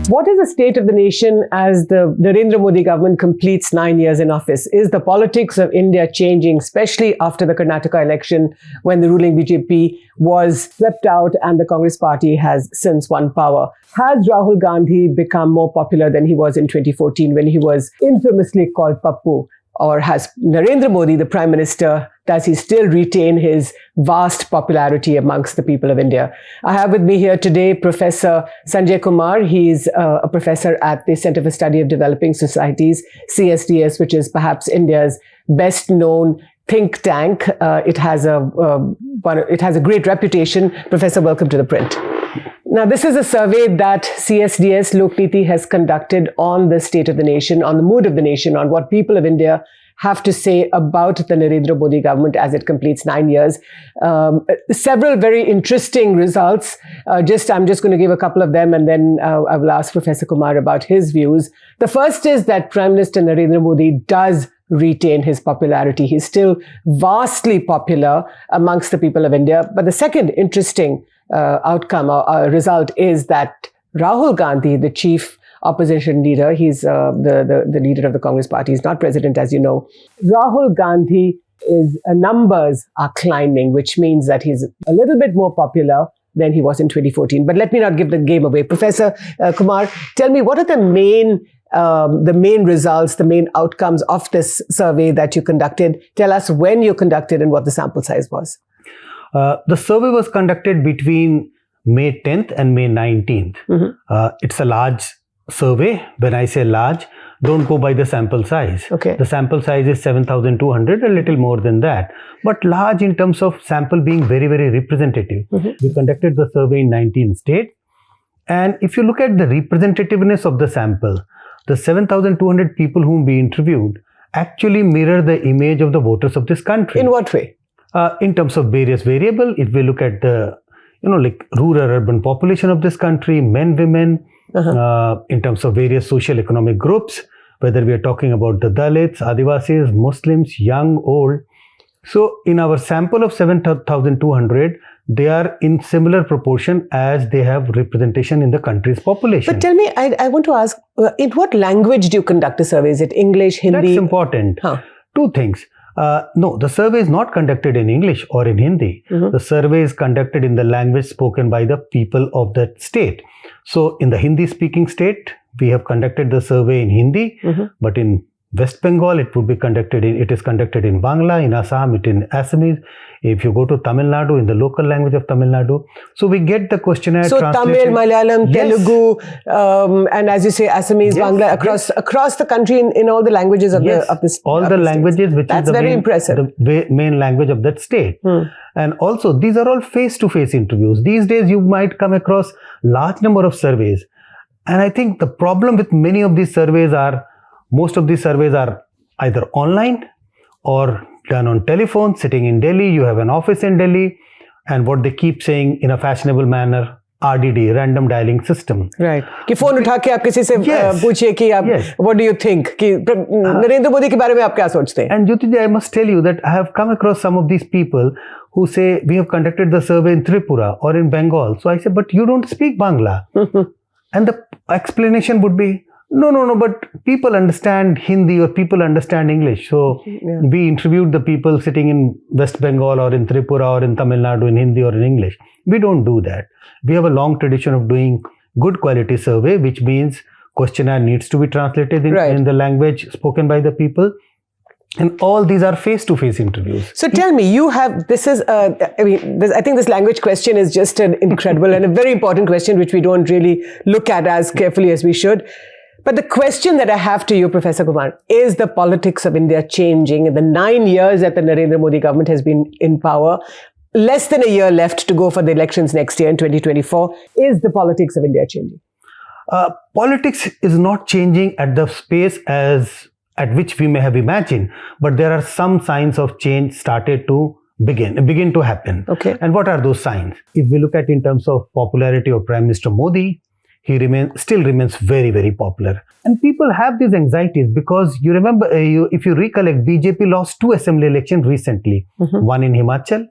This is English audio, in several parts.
What is the state of the nation as the Narendra Modi government completes 9 years in office? Is the politics of India changing, especially after the Karnataka election when the ruling BJP was swept out and the Congress party has since won power? Has Rahul Gandhi become more popular than he was in 2014 when he was infamously called Pappu? Or has Narendra Modi, the Prime Minister, does he still retain his vast popularity amongst the people of India? I have with me here today Professor Sanjay Kumar. He's a professor at the Center for Study of Developing Societies, CSDS, which is perhaps India's best known think tank. It has a great reputation. Professor, welcome to ThePrint. Now, this is a survey that CSDS Lokniti has conducted on the state of the nation, on the mood of the nation, on what people of India have to say about the Narendra Modi government as it completes 9 years. Several very interesting results. I'm just going to give a couple of them, and then I will ask Professor Kumar about his views. The first is that Prime Minister Narendra Modi does retain his popularity. He's still vastly popular amongst the people of India. But the second interesting outcome or result is that Rahul Gandhi, the chief opposition leader, he's the leader of the Congress party, he's not president, as you know. Rahul Gandhi numbers are climbing, which means that he's a little bit more popular than he was in 2014. But let me not give the game away. Professor Kumar, tell me, what are the main results, the main outcomes of this survey that you conducted? Tell us when you conducted and what the sample size was. The survey was conducted between May 10th and May 19th. Mm-hmm. It's a large survey. When I say large, don't go by the sample size. Okay. The sample size is 7,200, a little more than that. But large in terms of sample being very, very representative. Mm-hmm. We conducted the survey in 19 states. And if you look at the representativeness of the sample, the 7,200 people whom we interviewed actually mirror the image of the voters of this country. In what way? In terms of various variables, if we look at the, rural-urban population of this country, men, women, in terms of various social economic groups, whether we are talking about the Dalits, Adivasis, Muslims, young, old. So in our sample of 7,200, they are in similar proportion as they have representation in the country's population. But tell me, I want to ask, in what language do you conduct a survey? Is it English, Hindi? That's important. Two things. No, the survey is not conducted in English or in Hindi. Mm-hmm. The survey is conducted in the language spoken by the people of that state. So in the Hindi-speaking state, we have conducted the survey in Hindi, mm-hmm. but in West Bengal, it is conducted in Bangla, in Assam, in Assamese. If you go to Tamil Nadu, in the local language of Tamil Nadu. So we get the questionnaire translated. Tamil, Malayalam, Telugu, and as you say, Assamese, Bangla, across the country in all the languages of this. All the languages, which is the main language of that state. And also, these are all face-to-face interviews. These days, you might come across large number of surveys. And I think the problem with many of these surveys most of these surveys are either online or done on telephone, sitting in Delhi. You have an office in Delhi, and what they keep saying in a fashionable manner, RDD, random dialing system. Right. कि phone उठा के आप किसी से पूछिए कि आप what do you think? कि नरेंद्र मोदी के बारे में आप क्या सोचते हैं? And Jyoti, I must tell you that I have come across some of these people who say we have conducted the survey in Tripura or in Bengal. So I say, but you don't speak Bangla. And the explanation would be, no, but people understand Hindi or people understand English. So we interviewed the people sitting in West Bengal or in Tripura or in Tamil Nadu in Hindi or in English. We don't do that. We have a long tradition of doing good quality survey, which means questionnaire needs to be translated in the language spoken by the people. And all these are face-to-face interviews. So tell me, I think this language question is just an incredible and a very important question, which we don't really look at as carefully as we should. But the question that I have to you, Professor Kumar, is the politics of India changing? In the 9 years that the Narendra Modi government has been in power, less than a year left to go for the elections next year in 2024, is the politics of India changing? Politics is not changing at the pace at which we may have imagined, but there are some signs of change started to begin to happen. Okay. And what are those signs? If we look at in terms of popularity of Prime Minister Modi, he still remains very, very popular. And people have these anxieties because you remember, if you recollect, BJP lost 2 assembly elections recently, one in Himachal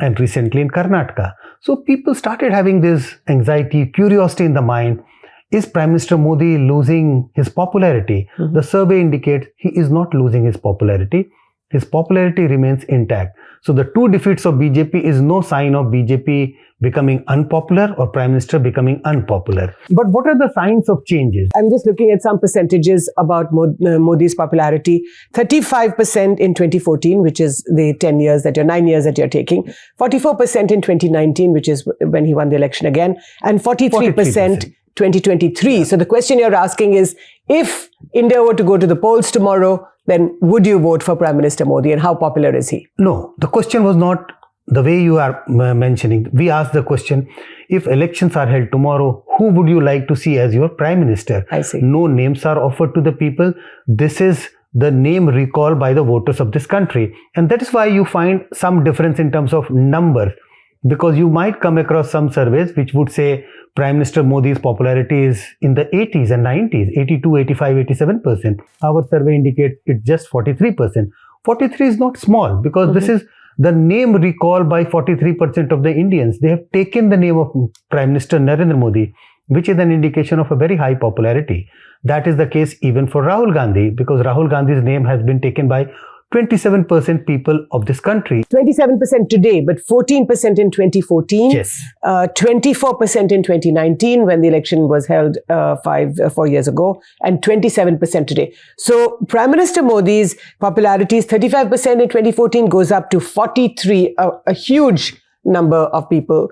and recently in Karnataka. So people started having this anxiety, curiosity in the mind. is Prime Minister Modi losing his popularity? The survey indicates he is not losing his popularity. His popularity remains intact. So the two defeats of BJP is no sign of BJP becoming unpopular or Prime Minister becoming unpopular. But what are the signs of changes? I'm just looking at some percentages about Modi's popularity. 35% in 2014, which is the 9 years that you're taking. 44% in 2019, which is when he won the election again. And 43%. 2023. So the question you're asking is, if India were to go to the polls tomorrow, then would you vote for Prime Minister Modi, and how popular is he? No, the question was not the way you are mentioning. We asked the question, if elections are held tomorrow, who would you like to see as your Prime Minister? I see. No names are offered to the people. This is the name recall by the voters of this country. And that is why you find some difference in terms of number. Because you might come across some surveys which would say Prime Minister Modi's popularity is in the 80s and 90s, 82, 85, 87%. Our survey indicates it's just 43%. 43 is not small, because this is the name recall by 43% of the Indians. They have taken the name of Prime Minister Narendra Modi, which is an indication of a very high popularity. That is the case even for Rahul Gandhi, because Rahul Gandhi's name has been taken by 27% people of this country. 27% today, but 14% in 2014. Yes. 24% in 2019 when the election was held 4 years ago, and 27% today. So Prime Minister Modi's popularity is 35% in 2014, goes up to 43, a huge number of people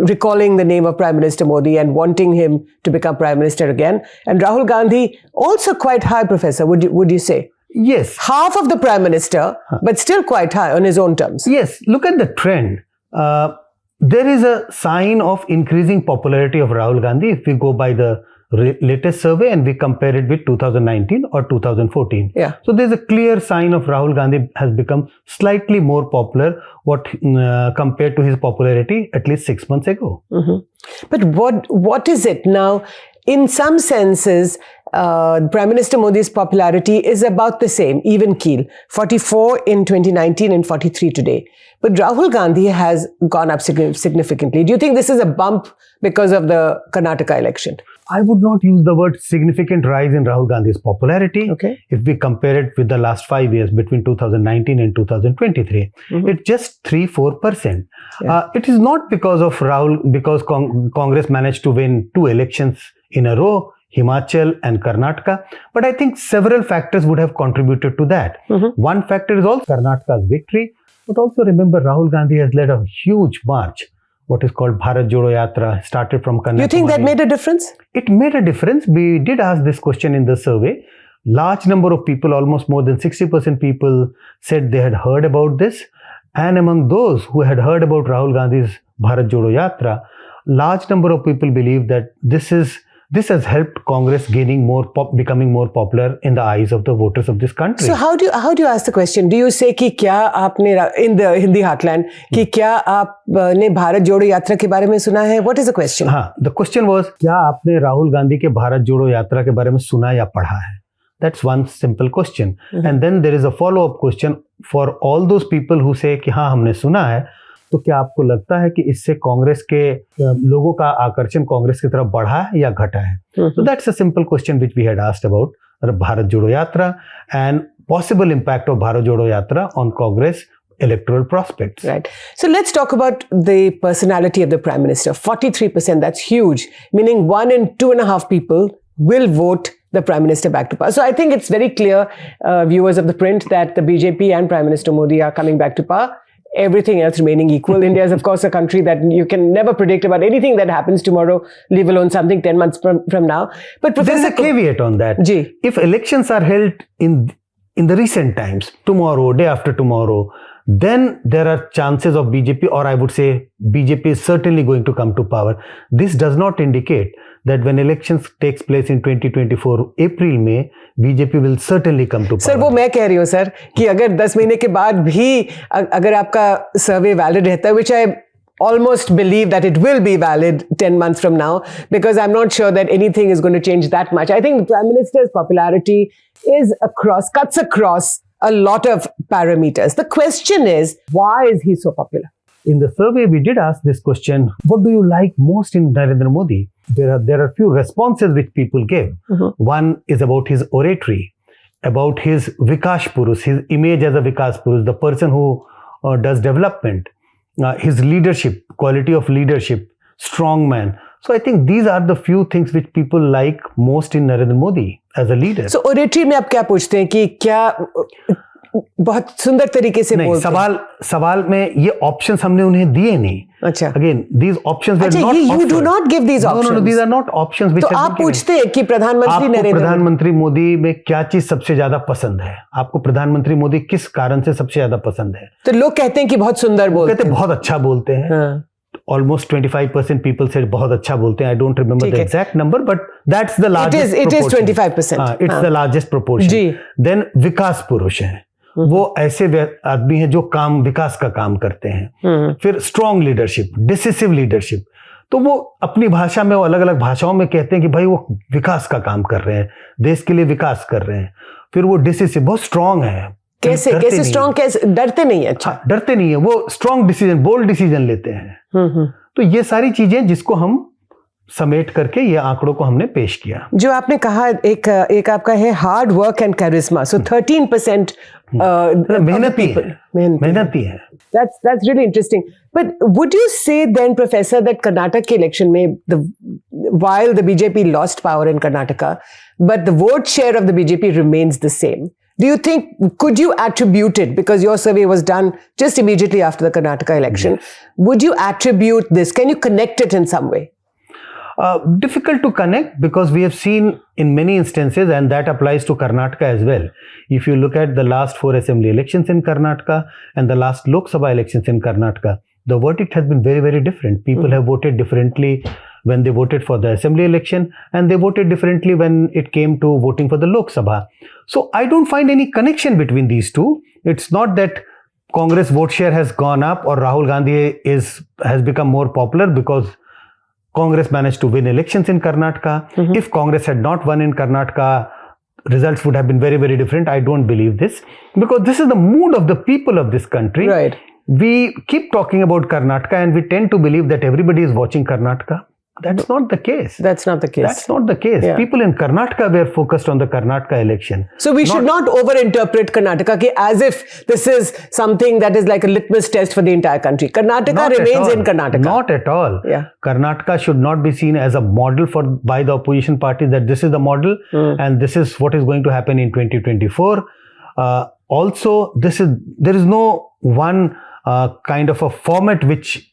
recalling the name of Prime Minister Modi and wanting him to become Prime Minister again. And Rahul Gandhi, also quite high, Professor, would you say? Yes. Half of the Prime Minister, but still quite high on his own terms. Yes. Look at the trend. There is a sign of increasing popularity of Rahul Gandhi if we go by the latest survey and we compare it with 2019 or 2014. Yeah. So there's a clear sign of Rahul Gandhi has become slightly more popular compared to his popularity at least 6 months ago. But what is it now? In some senses, Prime Minister Modi's popularity is about the same, even keel, 44 in 2019 and 43 today. But Rahul Gandhi has gone up significantly. Do you think this is a bump because of the Karnataka election? I would not use the word significant rise in Rahul Gandhi's popularity. Okay. If we compare it with the last 5 years between 2019 and 2023, it's just 3-4%. Yeah. It is not because of Rahul, because Congress managed to win 2 elections in a row, Himachal and Karnataka. But I think several factors would have contributed to that. One factor is also Karnataka's victory. But also remember, Rahul Gandhi has led a huge march, what is called Bharat Jodo Yatra, started from Kanyakumari. You think that made a difference? It made a difference. We did ask this question in the survey. Large number of people, almost more than 60% people said they had heard about this. And among those who had heard about Rahul Gandhi's Bharat Jodo Yatra, large number of people believe that this has helped Congress becoming more popular in the eyes of the voters of this country. So how do you ask the question? Do you say कि क्या आपने in the Hindi heartland कि क्या आपने भारत जोड़ो यात्रा के बारे में सुना है? What is the question? हाँ, the question was क्या आपने राहुल गांधी के भारत जोड़ो यात्रा के बारे में सुना या पढ़ा है? That's one simple question. And then there is a follow-up question for all those people who say कि हाँ हमने सुना है. तो क्या आपको लगता है कि इससे कांग्रेस के लोगों का आकर्षण कांग्रेस की तरफ बढ़ा है या घटा है? So that's a simple question which we had asked about Bharat Jodo Yatra and possible impact of Bharat Jodo Yatra on Congress electoral prospects. Right. So let's talk about the personality of the Prime Minister. 43%, that's huge. Meaning 1 in 2.5 people will vote the Prime Minister back to power. So I think it's very clear, viewers of The Print, that the BJP and Prime Minister Modi are coming back to power. Everything else remaining equal. India is, of course, a country that you can never predict about anything that happens tomorrow, leave alone something 10 months from now. But Professor, there's a caveat on that. Ji. If elections are held in the recent times, tomorrow, day after tomorrow, then there are chances of BJP, or I would say BJP is certainly going to come to power. This does not indicate that when elections takes place in 2024 April में BJP will certainly come to power. Sir वो मैं कह रही हूँ sir कि अगर 10 महीने के बाद भी अगर आपका सर्वे वैलिड रहता है, which I almost believe that it will be valid 10 months from now, because I'm not sure that anything is going to change that much. I think the Prime Minister's popularity cuts across a lot of parameters. The question is, why is he so popular? in the survey, we did ask this question: what do you like most in Narendra Modi? There are few responses which people gave. One is about his oratory, about his Vikas Purush, his image as a Vikas Purush, the person who does development, his leadership, quality of leadership, strong man. So I think these are the few things which people like most in Narendra Modi as a leader. So oratory में आप क्या पूछते हैं कि क्या बहुत सुंदर तरीके से नहीं, सवाल में ये ऑप्शंस हमने उन्हें दिए नहीं. अच्छा. Again, these options were अच्छा, not you offered. do not give these options. No, these are not options which तो आप पूछते हैं कि प्रधानमंत्री नरेंद्र प्रधानमंत्री मोदी में क्या चीज सबसे ज्यादा पसंद है? आपको प्रधानमंत्री मोदी किस कारण से सबसे ज्यादा पसंद है? तो लोग कहते हैं कि बहुत सुंदर बोलते हैं, कहते बहुत अच्छा बोलते हैं. Almost 25% people said बहुत अच्छा बोलते हैं. I don't remember the exact number, but that's the largest. It is 25%. It's the largest proportion. Ji. Then विकास पुरुष हैं. वो ऐसे आदमी हैं जो विकास का काम करते हैं. फिर स्ट्रॉन्ग लीडरशिप, डिसिसिव लीडरशिप. तो वो अपनी भाषा में, वो अलग अलग भाषाओं में कहते हैं कि भाई वो विकास का काम कर रहे हैं, देश के लिए विकास कर रहे हैं. फिर वो डिसिसिव, बहुत स्ट्रॉन्ग है. कैसे स्ट्रॉन्ग, कैसे डरते नहीं है? अच्छा, डरते नहीं है. वो स्ट्रॉन्ग डिसीजन, बोल्ड डिसीजन लेते हैं. तो ये सारी चीजें जिसको हम समेट करके ये आंकड़ों को हमने पेश किया. जो आपने कहा, एक आपका है हार्ड वर्क एंड कैरिज्मा. सो 13% मेहनती है. That's really interesting. But would you say then, Professor, that Karnataka election में while the BJP lost power in Karnataka, but the vote share of the BJP remains the same? Do you think, could you attribute it, because your survey was done just immediately after the Karnataka election, yes. Would you attribute this? Can you connect it in some way? Difficult to connect, because we have seen in many instances, and that applies to Karnataka as well. If you look at the last 4 assembly elections in Karnataka and the last Lok Sabha elections in Karnataka, the verdict has been very, very different. People have voted differently when they voted for the assembly election, and they voted differently when it came to voting for the Lok Sabha. So I don't find any connection between these two. It's not that Congress vote share has gone up or Rahul Gandhi has become more popular because Congress managed to win elections in Karnataka. If Congress had not won in Karnataka, results would have been very, very different. I don't believe this, because this is the mood of the people of this country. Right. We keep talking about Karnataka and we tend to believe that everybody is watching Karnataka. That's not the case. That's not the case. That's not the case. Yeah. People in Karnataka were focused on the Karnataka election. So we should not overinterpret Karnataka as if this is something that is like a litmus test for the entire country. Karnataka remains in Karnataka. Not at all. Yeah. Karnataka should not be seen as a model by the opposition parties, that this is the model and this is what is going to happen in 2024. Also, there is no one kind of a format which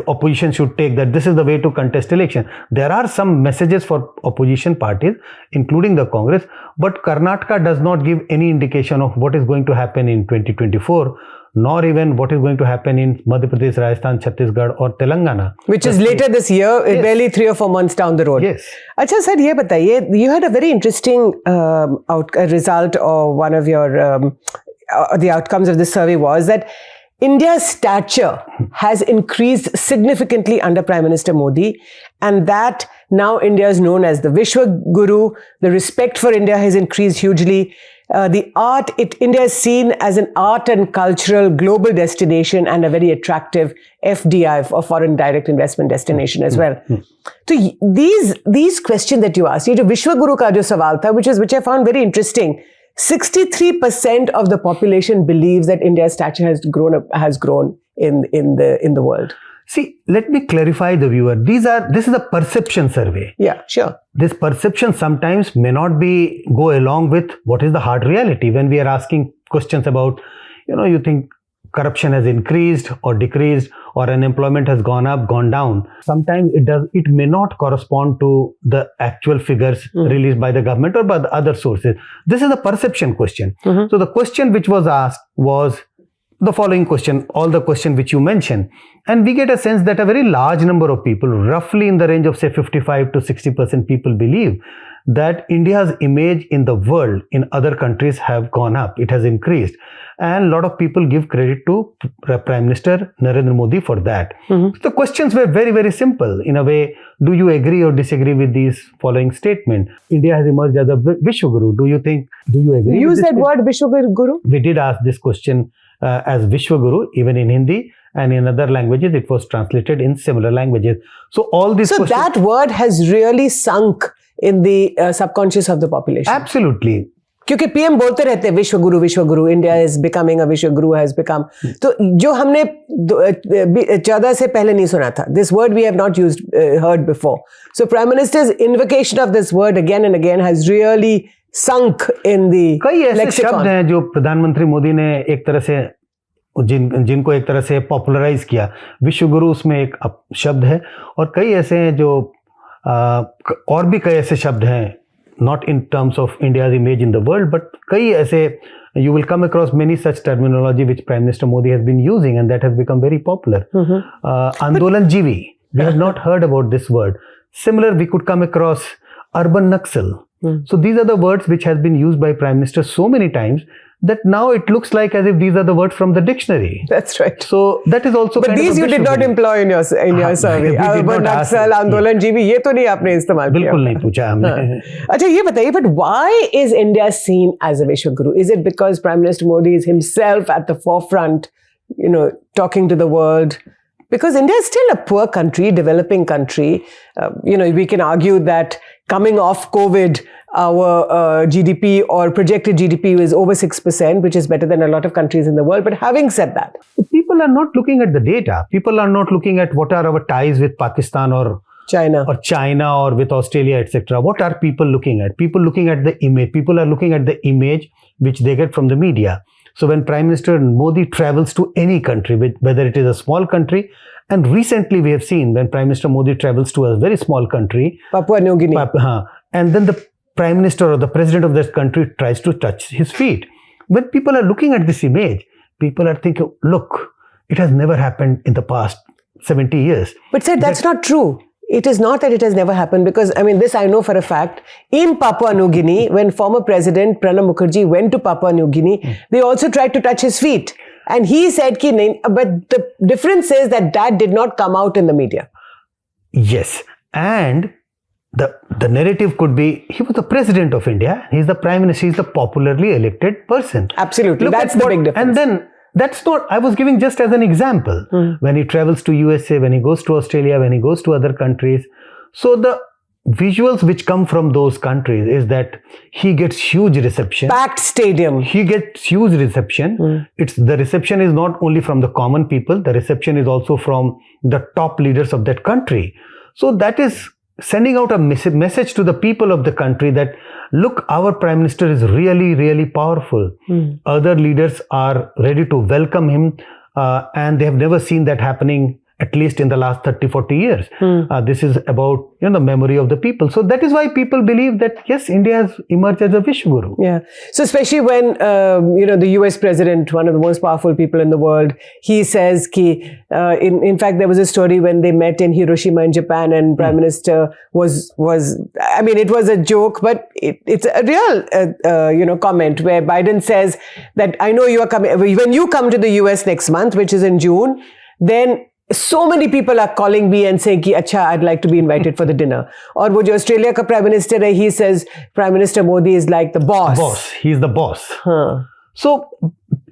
opposition should take, that this is the way to contest election. There are some messages for opposition parties, including the Congress, but Karnataka does not give any indication of what is going to happen in 2024, nor even what is going to happen in Madhya Pradesh, Rajasthan, Chhattisgarh or Telangana. Which is later this year, yes. Barely 3 or 4 months down the road. Yes. Acha sir, ye bataiye, you had a very interesting result, or one of your the outcomes of this survey was that India's stature has increased significantly under Prime Minister Modi, and that now India is known as the Vishwa Guru. The respect for India has increased hugely. India is seen as an art and cultural global destination and a very attractive FDI, or foreign direct investment destination as well. So these questions that you asked, ye jo Vishwa Guru ka jo sawal tha, which I found very interesting. 63% of the population believes that India's stature has grown in the world. See, let me clarify the viewer. This is a perception survey. Yeah, sure. This perception sometimes may not go along with what is the hard reality. When we are asking questions about, you think corruption has increased or decreased, or unemployment has gone up, gone down. Sometimes it may not correspond to the actual figures released by the government or by the other sources. This is a perception question. So the question which was asked was the following question, all the question which you mentioned. And we get a sense that a very large number of people, roughly in the range of say 55 to 60% people, believe that India's image in the world, in other countries, have gone up. It has increased. And a lot of people give credit to Prime Minister Narendra Modi for that. So the questions were very, very simple. In a way, do you agree or disagree with these following statement? India has emerged as a Vishwa Guru. Do you agree? Use that word Vishwa Guru? We did ask this question as Vishwa Guru, even in Hindi. and in other languages it was translated in similar languages. So all this. So that word has really sunk in the subconscious of the population. Absolutely. क्योंकि PM बोलते रहते हैं विश्व गुरु, India is becoming a विश्व गुरु has become, तो जो हमने 14 से पहले नहीं सुना था, this word we have not used heard before. So prime minister's invocation of this word again and again has really sunk in the कई ऐसे lexicon. शब्द हैं जो प्रधानमंत्री मोदी ने एक तरह से जिनको एक तरह से पॉपुलराइज किया. विश्व गुरु उसमें एक शब्द है, और कई ऐसे हैं जो और भी कई ऐसे शब्द हैं, not in terms of India's image in the world, but कई ऐसे, you will come across many such terminology which Prime Minister Modi has been using, and that has become very popular. Andolan Jivi, we have not heard about this word. Similar, we could come across urban Naxal. So these are the words which has been used by Prime Minister so many times that now it looks like as if these are the words from the dictionary. That's right. So that is also. But these you did not employ in your survey. Urban Naxal, Andolan Jivi, ये तो नहीं आपने इस्तेमाल किया. बिल्कुल नहीं पूछा हमने. अच्छा ये बताइए, but why is India seen as a Vishwa Guru? Is it because Prime Minister Modi is himself at the forefront, talking to the world? Because India is still a poor country, developing country. We can argue that coming off COVID, our GDP or projected GDP is over 6%, which is better than a lot of countries in the world. But having said that, people are not looking at the data. People are not looking at what are our ties with Pakistan or China or with Australia, etc. What are people looking at? People looking at the image. People are looking at the image which they get from the media. So when Prime Minister Modi travels to any country, whether it is a small country, and recently we have seen when Prime Minister Modi travels to a very small country, Papua New Guinea, and then the Prime Minister or the President of that country tries to touch his feet. When people are looking at this image, people are thinking, look, it has never happened in the past 70 years. But sir, that's not true. It is not that it has never happened, because this I know for a fact. In Papua New Guinea, when former President Pranab Mukherjee went to Papua New Guinea, they also tried to touch his feet. And he said, but the difference is that did not come out in the media. Yes. And the narrative could be, he was the President of India. He's the Prime Minister. He's the popularly elected person. Absolutely. That's the big difference. And then, that's not, I was giving just as an example. When he travels to USA, when he goes to Australia, when he goes to other countries. So the visuals which come from those countries is that he gets huge reception. Packed stadium. He gets huge reception. The reception is not only from the common people, the reception is also from the top leaders of that country. So that is sending out a message to the people of the country that, look, our Prime Minister is really, really powerful. Other leaders are ready to welcome him, and they have never seen that happening, at least in the last 30-40 years. This is about the memory of the people. So that is why people believe that, yes, India has emerged as a Vishwaguru. Yeah. So especially when, the US president, one of the most powerful people in the world, he says, in fact, there was a story when they met in Hiroshima in Japan, and Prime Minister was, it was a joke, but it's a real, comment where Biden says that, I know you are coming, when you come to the US next month, which is in June, then so many people are calling me and saying, "Acha, I'd like to be invited for the dinner." Or wo jo Australia ka Prime Minister hai, he says, Prime Minister Modi is like the boss. He's the boss. So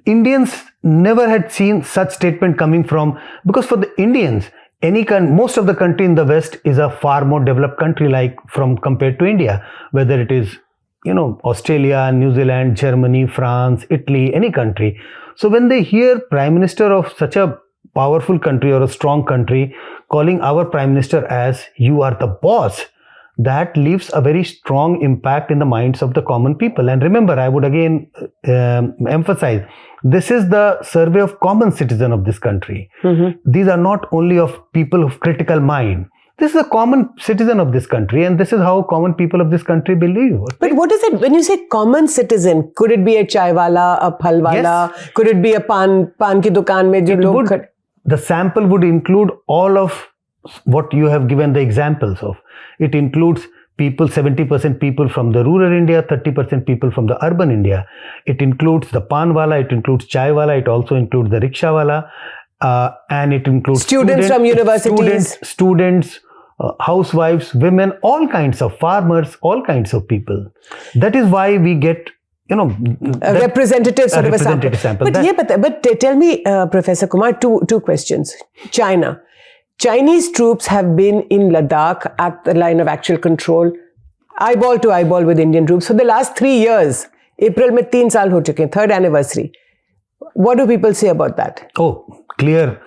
Indians never had seen such statement coming from, because for the Indians, most of the country in the West is a far more developed country, compared to India, whether it is, Australia, New Zealand, Germany, France, Italy, any country. So when they hear Prime Minister of such a powerful country or a strong country calling our Prime Minister as, you are the boss, that leaves a very strong impact in the minds of the common people. And remember, I would again emphasize, this is the survey of common citizen of this country. These are not only of people of critical mind. This is a common citizen of this country, and this is how common people of this country believe. But what is it, when you say common citizen, could it be a chai wala, a phal wala? Yes. Could it be a pan ki dukaan mein jo log... The sample would include all of what you have given the examples of. It includes people, 70% people from the rural India, 30% people from the urban India. It includes the pan wala, it includes chai wala, it also includes the rickshaw wala, and it includes students from universities. Students, housewives, women, all kinds of farmers, all kinds of people. That is why we get a representative sort of a sample. But tell me, Professor Kumar, two questions. China. Chinese troops have been in Ladakh at the line of actual control, eyeball to eyeball with Indian troops for the last 3 years. April mein 3 saal ho chuke, third anniversary. What do people say about that? Oh, clear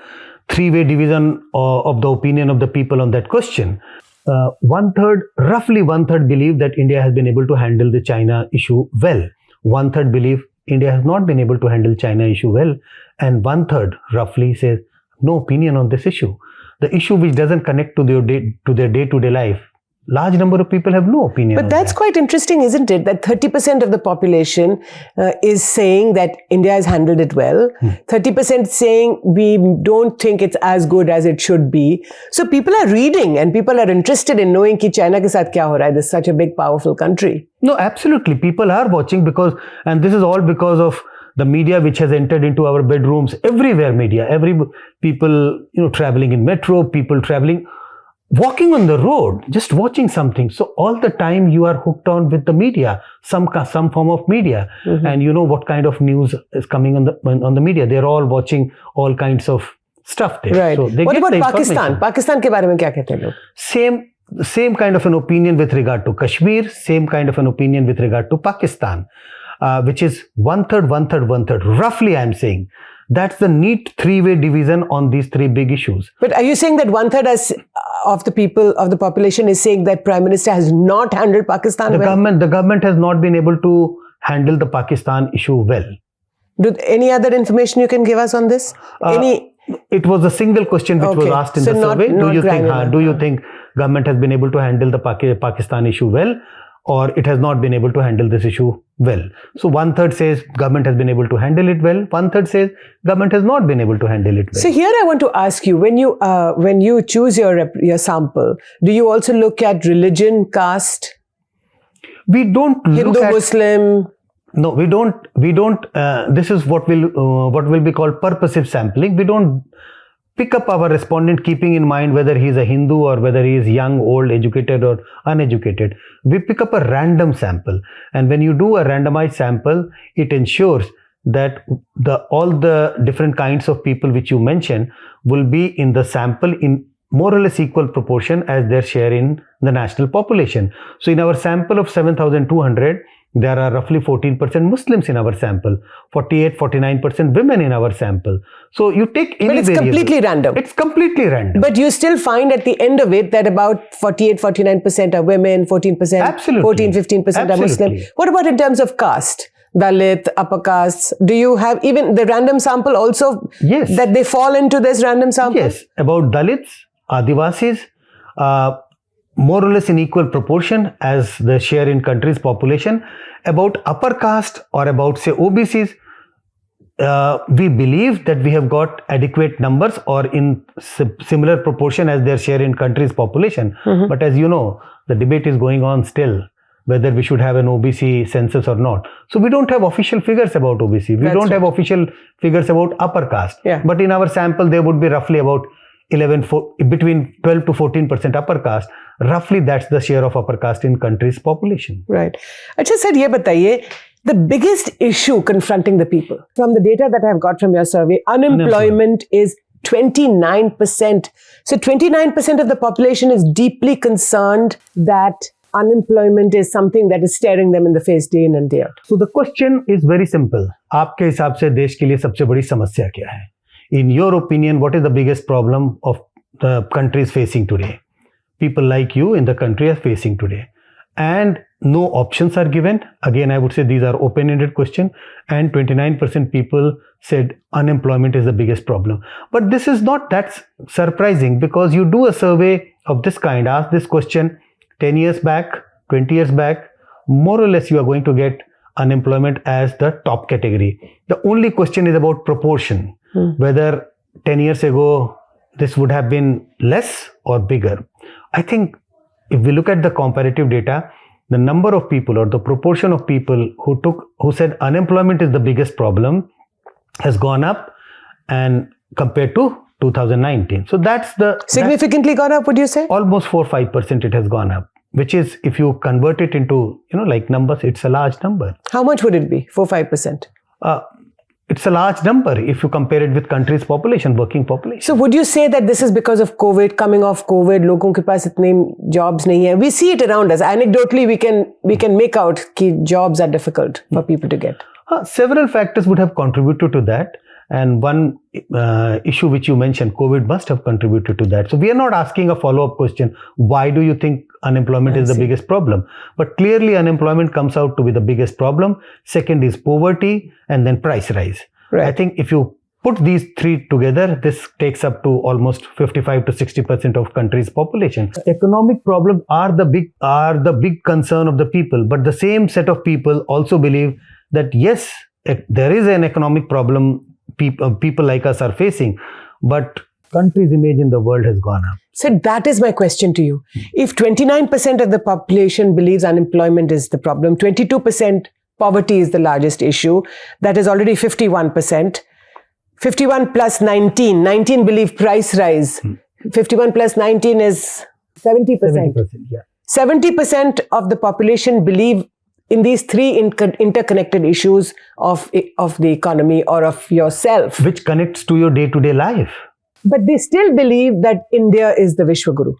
three-way division of the opinion of the people on that question. Roughly one third believe that India has been able to handle the China issue well. One third believe India has not been able to handle China issue well. And one third roughly says no opinion on this issue. The issue which doesn't connect to their day-to-day life, large number of people have no opinion. But that's quite interesting, isn't it? That 30% of the population is saying that India has handled it well. 30% saying we don't think it's as good as it should be. So people are reading and people are interested in knowing कि China के साथ क्या हो रहा है. This is such a big, powerful country. No, absolutely. People are watching and this is all because of the media which has entered into our bedrooms. Everywhere media. People traveling in metro, people traveling. Walking on the road, just watching something. So all the time you are hooked on with the media, some form of media, and you know what kind of news is coming on the media. They're all watching all kinds of stuff there. Right. So what about Pakistan? Pakistan के बारे में क्या कहते हैं लोग? Same kind of an opinion with regard to Kashmir. Same kind of an opinion with regard to Pakistan, which is one third. Roughly, I'm saying. That's the neat three-way division on these three big issues. But are you saying that one third of the population is saying that Prime Minister has not handled Pakistan well? The government has not been able to handle the Pakistan issue well. Any other information you can give us on this? It was a single question which was asked in the survey. Do you think government has been able to handle the Pakistan issue well, or it has not been able to handle this issue well? So one third says government has been able to handle it well. One third says government has not been able to handle it well. So here I want to ask you, when you choose your sample, do you also look at religion, caste? We don't Hindu, look at Muslim. No, we don't. This is what will be called purposive sampling. We don't pick up our respondent keeping in mind whether he is a Hindu or whether he is young, old, educated or uneducated. We pick up a random sample, and when you do a randomized sample, it ensures that all the different kinds of people which you mentioned will be in the sample in more or less equal proportion as their share in the national population. So in our sample of 7,200, there are roughly 14% Muslims in our sample, 48-49% women in our sample. So you take any variable. But it's completely random. It's completely random. But you still find at the end of it that about 48-49% are women, 14%, 14-15% are Muslim. What about in terms of caste? Dalit, upper castes. Do you have even the random sample also? Yes. That they fall into this random sample? Yes. About Dalits, Adivasis, more or less in equal proportion as the share in country's population. About upper caste or about say OBCs, we believe that we have got adequate numbers or in similar proportion as their share in country's population. But as you know, the debate is going on still whether we should have an OBC census or not. So we don't have official figures about OBC. We don't have official figures about upper caste. Yeah. But in our sample, there would be roughly about between 12 to 14% upper caste. Roughly that's the share of upper caste in country's population. Right. Achha sir, ye bataiye, the biggest issue confronting the people, from the data that I've got from your survey, unemployment is 29%. So 29% of the population is deeply concerned that unemployment is something that is staring them in the face day in and day out. So the question is very simple. आपके हिसाब से देश के लिए सबसे बड़ी समस्या क्या है? In your opinion, what is the biggest problem of the country is facing today? People like you in the country are facing today. And no options are given. Again, I would say these are open-ended questions. And 29% people said unemployment is the biggest problem. But this is not that surprising because you do a survey of this kind, ask this question 10 years back, 20 years back, more or less you are going to get unemployment as the top category. The only question is about proportion. Whether 10 years ago this would have been less or bigger. I think if we look at the comparative data, the number of people or the proportion of people who said unemployment is the biggest problem has gone up and compared to 2019. So that's the... Significantly gone up, would you say? Almost 4-5% it has gone up. which is, if you convert it into, like numbers, it's a large number. How much would it be? 4-5%? It's a large number if you compare it with country's population, working population. So would you say that this is because of COVID, coming off COVID, लोगों के पास इतने jobs नहीं है? We see it around us. Anecdotally, we can make out that jobs are difficult for people to get. Several factors would have contributed to that. And one issue which you mentioned, COVID must have contributed to that. So we are not asking a follow-up question, why do you think unemployment is the biggest problem? But clearly unemployment comes out to be the biggest problem. Second is poverty, and then price rise. Right. I think if you put these three together, this takes up to almost 55 to 60% of country's population. Economic problems are the big concern of the people, but the same set of people also believe that yes, there is an economic problem people like us are facing, but country's image in the world has gone up. So that is my question to you. If 29% of the population believes unemployment is the problem, 22% poverty is the largest issue, that is already 51%. 51 plus 19 believe price rise. 51 plus 19 is 70%. 70%, yeah. 70% of the population believe in these three interconnected issues of the economy or of yourself. Which connects to your day-to-day life. But they still believe that India is the Vishwaguru.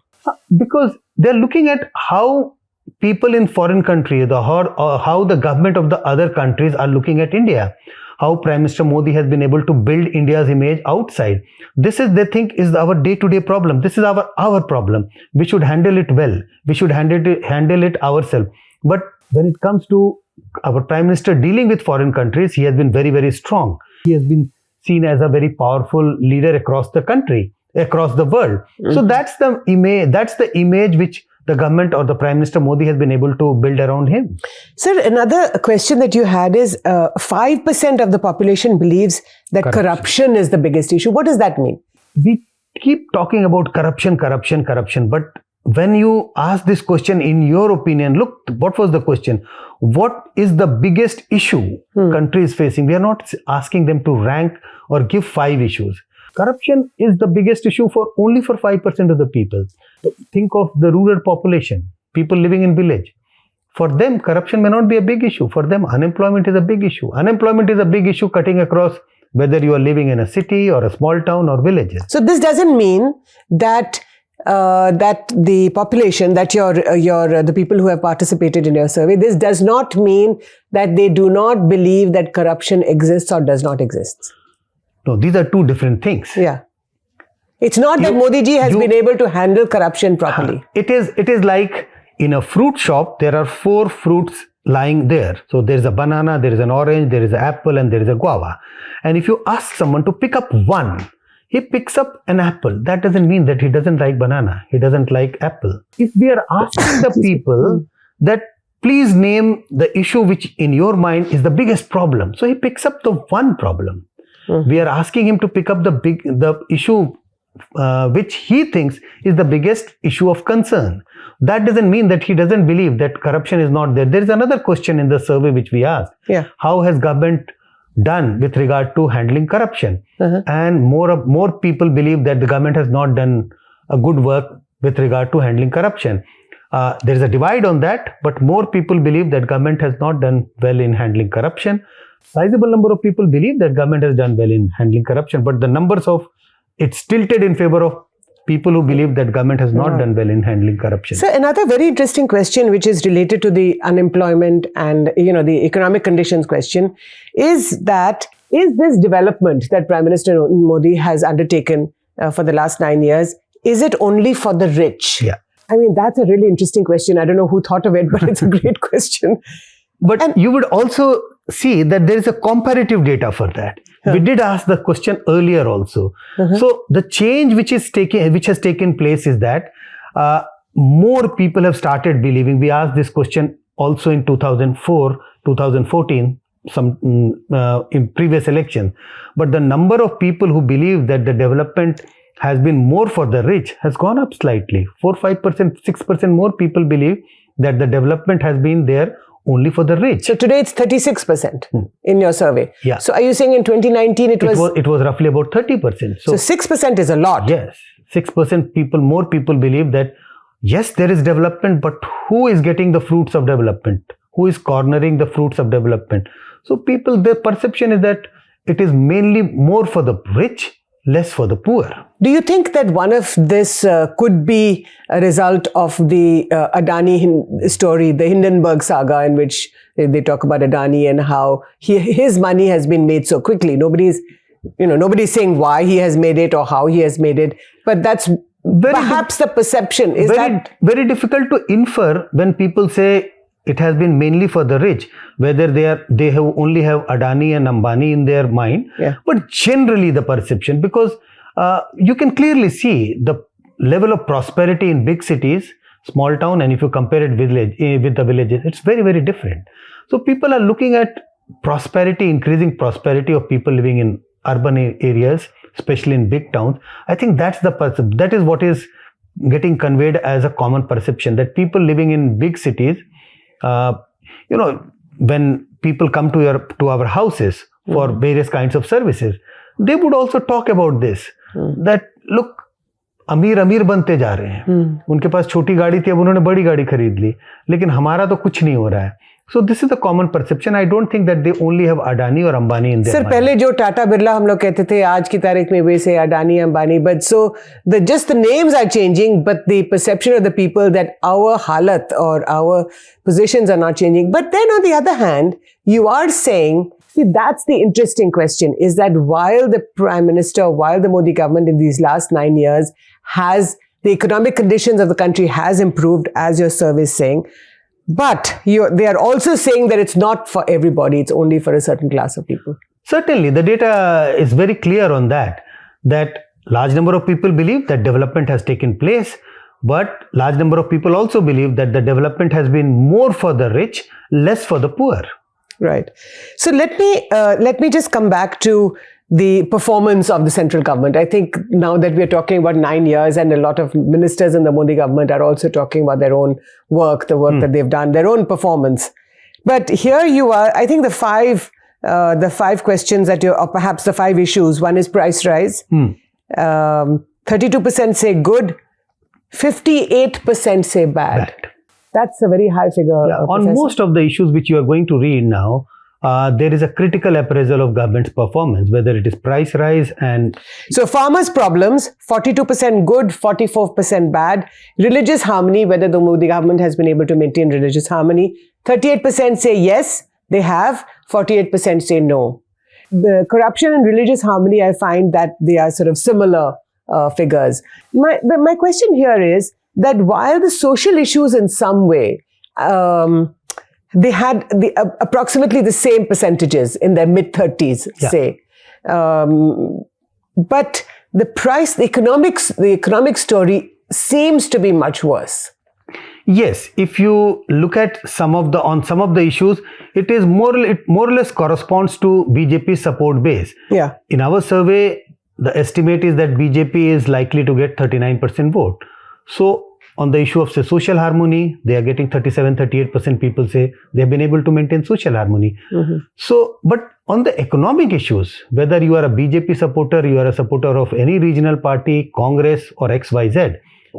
Because they're looking at how people in foreign countries, how the government of the other countries are looking at India. How Prime Minister Modi has been able to build India's image outside. This is, they think, is our day-to-day problem. This is our problem. We should handle it well. We should handle it ourselves. But when it comes to our Prime Minister dealing with foreign countries, he has been very, very strong. He has been seen as a very powerful leader across the country, across the world. Mm-hmm. So that's the image which the government or the Prime Minister Modi has been able to build around him. Sir, another question that you had is 5% of the population believes that corruption is the biggest issue. What does that mean? We keep talking about corruption, but when you ask this question, in your opinion, look, what was the question? What is the biggest issue country is facing? We are not asking them to rank or give 5 issues. Corruption is the biggest issue only for 5% of the people. Think of the rural population, people living in village. For them, corruption may not be a big issue. For them, unemployment is a big issue. Unemployment is a big issue cutting across whether you are living in a city or a small town or villages. So this doesn't mean that the population, that the people who have participated in your survey, this does not mean that they do not believe that corruption exists or does not exist. No, these are two different things. Yeah. It's not that Modi ji has been able to handle corruption properly. It is like in a fruit shop, there are 4 fruits lying there. So there is a banana, there is an orange, there is an apple, and there is a guava. And if you ask someone to pick up one, he picks up an apple. That doesn't mean that he doesn't like banana. He doesn't like apple. If we are asking the people that please name the issue which in your mind is the biggest problem, so he picks up the one problem. We are asking him to pick up the issue which he thinks is the biggest issue of concern. That doesn't mean that he doesn't believe that corruption is not there. There is another question in the survey which we asked. Yeah. How has government done with regard to handling corruption? And more people believe that the government has not done a good work with regard to handling corruption. There is a divide on that, but more people believe that government has not done well in handling corruption. Sizable number of people believe that government has done well in handling corruption, but the numbers of it's tilted in favor of people who believe that government has not done well in handling corruption. So another very interesting question which is related to the unemployment and the economic conditions question is this development that Prime Minister Modi has undertaken for the last 9 years, is it only for the rich? Yeah. I mean, that's a really interesting question. I don't know who thought of it, but it's a great question. But you would also see that there is a comparative data for that. We did ask the question earlier also. So the change which has taken place is that more people have started believing. We asked this question also in 2004, 2014, in previous elections. But the number of people who believe that the development has been more for the rich has gone up slightly. 4, 5%, 6% more people believe that the development has been there only for the rich. So today it's 36% in your survey. Yeah. So are you saying in 2019 it was roughly about 30%. So 6% is a lot. Yes. 6% more people believe that yes, there is development, but who is getting the fruits of development? Who is cornering the fruits of development? So people, their perception is that it is mainly more for the rich, less for the poor. Do you think that one of this could be a result of the Adani story, the Hindenburg saga, in which they talk about Adani and how his money has been made so quickly? Nobody's saying why he has made it or how he has made it, but that's perhaps the perception. Is that very difficult to infer when people say it has been mainly for the rich, whether they only have Adani and Ambani in their mind, but generally the perception, because you can clearly see the level of prosperity in big cities, small town, and if you compare it with the villages, it's very, very different. So people are looking at prosperity, increasing prosperity of people living in urban areas, especially in big towns. I think that is what is getting conveyed as a common perception, that people living in big cities, when people come to our houses for various kinds of services, they would also talk about this, that look, अमीर बनते जा रहे हैं, उनके पास छोटी गाड़ी थी, अब उन्होंने बड़ी गाड़ी खरीद ली, लेकिन हमारा तो कुछ नहीं हो रहा है. So this is the common perception. I don't think that they only have Adani or Ambani in their mind. पहले जो टाटा बिरला हम लोग कहते थे, आज की तारीख में वे से Adani, Ambani, but so just the names are changing, but the perception of the people that our halat or our positions are not changing. But then on the other hand, you are saying, see, that's the interesting question, is that while the Prime Minister, while the Modi government in these last 9 years the economic conditions of the country has improved, as your survey is saying, but they are also saying that it's not for everybody, it's only for a certain class of people. Certainly, the data is very clear on that large number of people believe that development has taken place, but large number of people also believe that the development has been more for the rich, less for the poor. Right. So let me just come back to the performance of the central government. I think now that we're talking about 9 years, and a lot of ministers in the Modi government are also talking about their own work, the work that they've done, their own performance. But here you are, I think the five questions that or perhaps the 5 issues. One is price rise. 32% say good, 58% say bad. That's a very high figure. On most of the issues which you are going to read now, there is a critical appraisal of government's performance, whether it is price rise and... So farmers' problems, 42% good, 44% bad. Religious harmony, whether the Modi government has been able to maintain religious harmony. 38% say yes, they have. 48% say no. The corruption and religious harmony, I find that they are sort of similar figures. My question here is that while the social issues in some way, they had approximately the same percentages in their mid-30s, say. But the economic story seems to be much worse. Yes, if you look at some of the issues, it is more or less corresponds to BJP's support base. Yeah. In our survey, the estimate is that BJP is likely to get 39% vote. So on the issue of, say, social harmony, they are getting 37-38% people say they have been able to maintain social harmony. So, but on the economic issues, whether you are a BJP supporter, you are a supporter of any regional party, Congress or XYZ,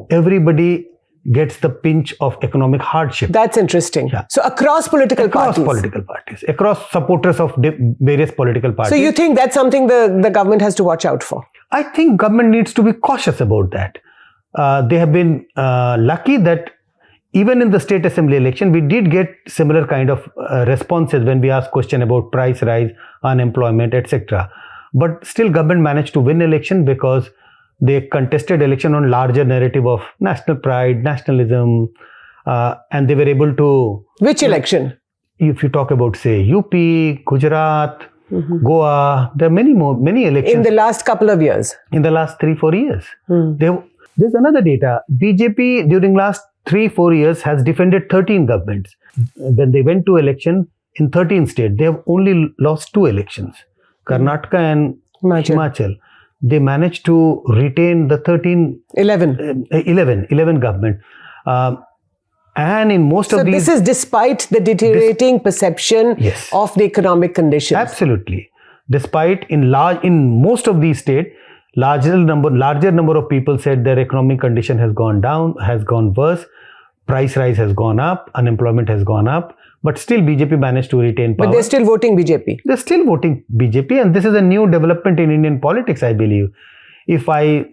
everybody gets the pinch of economic hardship. That's interesting. So across political parties, across supporters of various political parties. So you think that's something the government has to watch out for? I think government needs to be cautious about that. They have been lucky that even in the state assembly election, we did get similar kind of responses when we asked question about price rise, unemployment, etc. But still government managed to win election because they contested election on larger narrative of national pride, nationalism, and they were able to... Which election? If you talk about, say, UP, Gujarat, Goa, there are many elections. In the last couple of years? In the last 3-4 years. There's another data. BJP during last 3-4 years has defended 13 governments. When they went to election in 13 states, they have only lost 2 elections. Karnataka and Himachal. They managed to retain the 11 government. And in most of these... So this is despite the deteriorating perception of the economic conditions. Absolutely. Despite in most of these states, larger number of people said their economic condition has gone down, has gone worse, price rise has gone up, unemployment has gone up, but still BJP managed to retain power. But they're still voting BJP. They're still voting BJP, and this is a new development in Indian politics, I believe. If I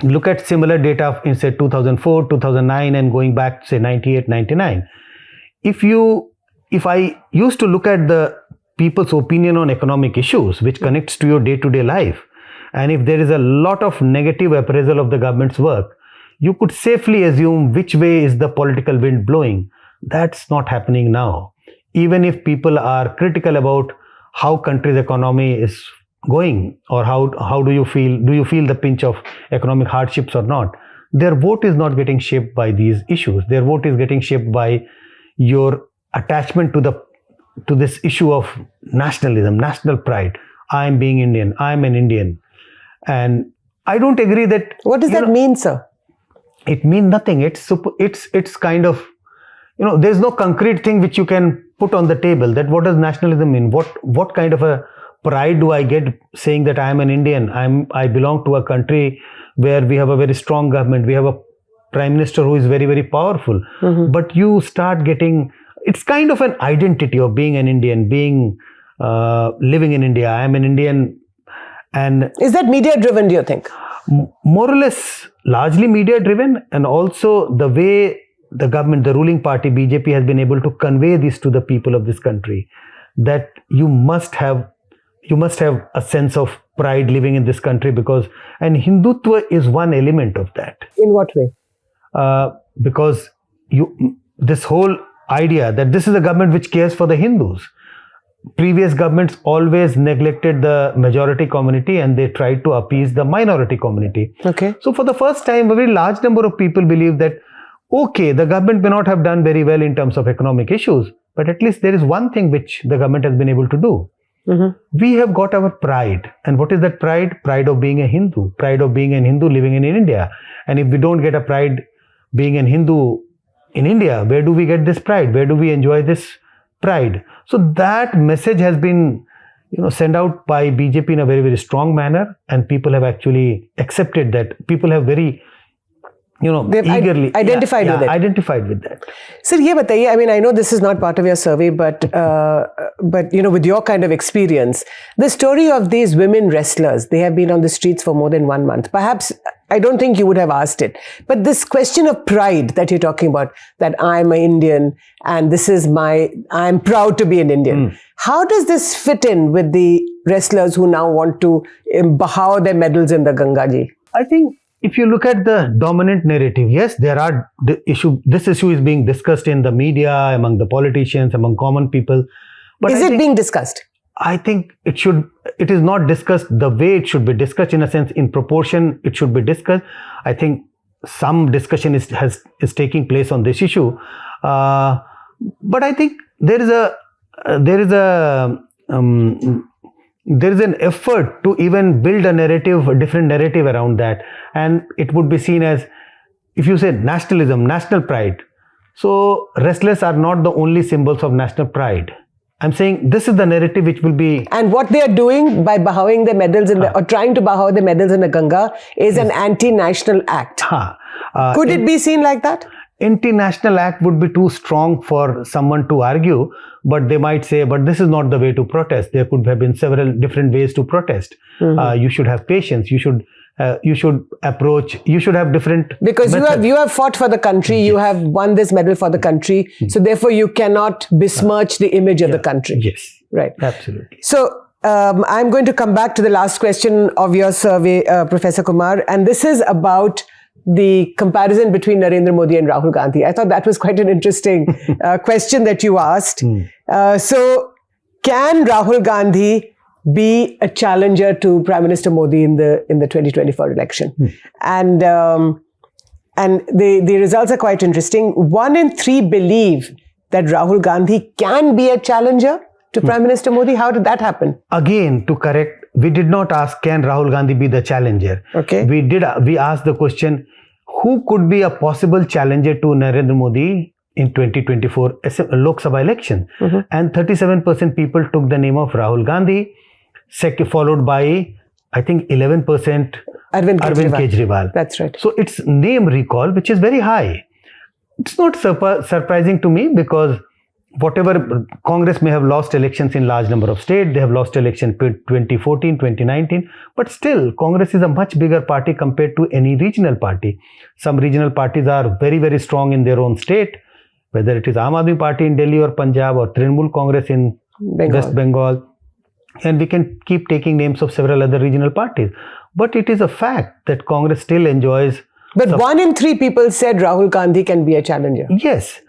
look at similar data in say 2004, 2009 and going back say 98, 99, if I used to look at the people's opinion on economic issues, which connects to your day-to-day life, and if there is a lot of negative appraisal of the government's work, you could safely assume which way is the political wind blowing. That's not happening now. Even if people are critical about how country's economy is going, or how do you feel the pinch of economic hardships or not, their vote is not getting shaped by these issues. Their vote is getting shaped by your attachment to this issue of nationalism, national pride. I am being Indian, I am an Indian. And I don't agree that... What does that mean, sir? It means nothing. It's kind of, there's no concrete thing which you can put on the table. That what does nationalism mean? What kind of a pride do I get saying that I am an Indian? I belong to a country where we have a very strong government. We have a prime minister who is very, very powerful. Mm-hmm. But you start getting, it's kind of an identity of being an Indian, living in India. I am an Indian. And is that media driven, do you think? More or less, largely media driven, and also the way the government, the ruling party, BJP, has been able to convey this to the people of this country, that you must have a sense of pride living in this country, and Hindutva is one element of that. In what way? Because this whole idea that this is a government which cares for the Hindus. Previous governments always neglected the majority community and they tried to appease the minority community. Okay. So for the first time, a very large number of people believe that, okay, the government may not have done very well in terms of economic issues, but at least there is one thing which the government has been able to do. Mm-hmm. We have got our pride. And what is that pride? Pride of being a Hindu. Pride of being a Hindu living in India. And if we don't get a pride being a Hindu in India, where do we get this pride? Where do we enjoy this pride? So that message has been, sent out by BJP in a very, very strong manner, and people have actually accepted that. People have very, they've eagerly identified with it. Identified with that. Sir, ye bataiye, I mean, I know this is not part of your survey, but with your kind of experience, the story of these women wrestlers, they have been on the streets for more than 1 month. Perhaps, I don't think you would have asked it, but this question of pride that you're talking about, that I'm an Indian and I'm proud to be an Indian. How does this fit in with the wrestlers who now want to bahaw their medals in the Gangaji? I think if you look at the dominant narrative, yes, this issue is being discussed in the media, among the politicians, among common people. But is it being discussed? I think it is not discussed the way it should be discussed. In a sense, in proportion, it should be discussed. I think some discussion is taking place on this issue. But I think there is an effort to even build a different narrative around that. And it would be seen as, if you say nationalism, national pride. So wrestlers are not the only symbols of national pride. I'm saying this is the narrative which will be... And what they are doing by bahawing the medals or trying to bahaw the medals in the Ganga is an anti-national act. Could it be seen like that? Anti-national act would be too strong for someone to argue, but they might say, but this is not the way to protest. There could have been several different ways to protest. Mm-hmm. You should have patience. You should have different... Because methods. you have fought for the country, yes. You have won this medal for the country, so therefore you cannot besmirch the image of the country. Yes. Right. Absolutely. So I'm going to come back to the last question of your survey, Professor Kumar, and this is about the comparison between Narendra Modi and Rahul Gandhi. I thought that was quite an interesting question that you asked. So can Rahul Gandhi be a challenger to Prime Minister Modi in the 2024 election? And the results are quite interesting. 1 in 3 believe that Rahul Gandhi can be a challenger to Prime Minister Modi. How did that happen? Again, to correct, we did not ask, can Rahul Gandhi be the challenger? Okay. We asked the question, who could be a possible challenger to Narendra Modi in 2024 Lok Sabha election? And 37% people took the name of Rahul Gandhi, followed by I think 11% Arvind Kejriwal. That's right. So it's name recall, which is very high. It's not surprising to me because whatever Congress may have lost elections in large number of states, they have lost election 2014, 2019, but still Congress is a much bigger party compared to any regional party. Some regional parties are very, very strong in their own state, whether it is Aam Aadmi Party in Delhi or Punjab or Trinamool Congress in West Bengal. And we can keep taking names of several other regional parties. But it is a fact that Congress still enjoys. But 1 in 3 people said Rahul Gandhi can be a challenger. Yes.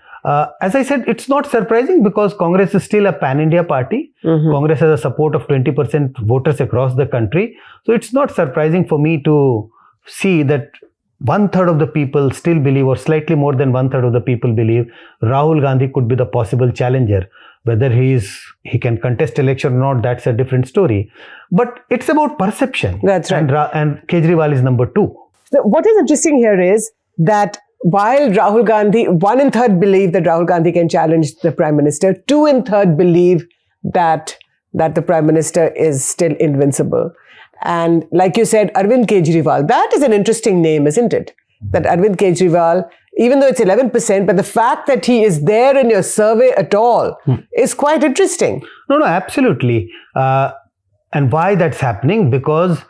As I said, it's not surprising because Congress is still a pan-India party. Congress has a support of 20% voters across the country. So it's not surprising for me to see that 1/3 of the people still believe, or slightly more than 1/3 of the people believe, Rahul Gandhi could be the possible challenger. Whether he can contest election or not, that's a different story. But it's about perception. That's right. And Kejriwal is number 2. So what is interesting here is that while Rahul Gandhi, 1 in 3 believe that Rahul Gandhi can challenge the Prime Minister, 2 in 3 believe that the Prime Minister is still invincible. And like you said, Arvind Kejriwal, that is an interesting name, isn't it? That Arvind Kejriwal, even though it's 11%, but the fact that he is there in your survey at all is quite interesting. No, absolutely. And why that's happening? Because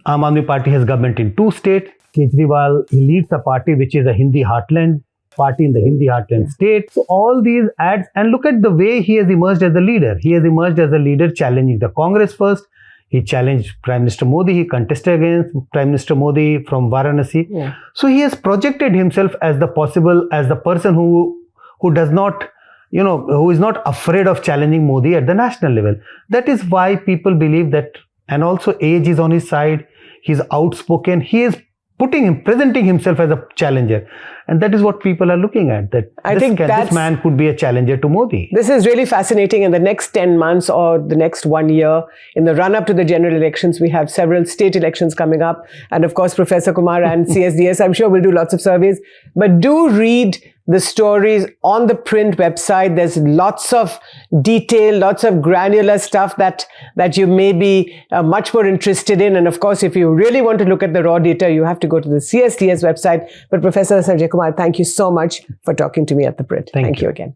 Aam Aadmi Party has government in 2 states. Kejriwal, he leads a party which is a Hindi heartland party in the Hindi heartland state. So all these ads, and look at the way he has emerged as a leader. He has emerged as a leader challenging the Congress first. He challenged Prime Minister Modi. He contested against Prime Minister Modi from Varanasi. Yeah. So he has projected himself as the person who does not, who is not afraid of challenging Modi at the national level. That is why people believe that, and also age is on his side. He's outspoken. He is presenting himself as a challenger. And that is what people are looking at, that this man could be a challenger to Modi. This is really fascinating. In the next 10 months or the next 1 year, in the run-up to the general elections, we have several state elections coming up. And of course, Professor Kumar and CSDS, I'm sure we'll do lots of surveys. But do read the stories on the Print website. There's lots of detail, lots of granular stuff that you may be much more interested in. And of course, if you really want to look at the raw data, you have to go to the CSDS website. But Professor Sanjay Kumar, thank you so much for talking to me at the Print. Thank you again.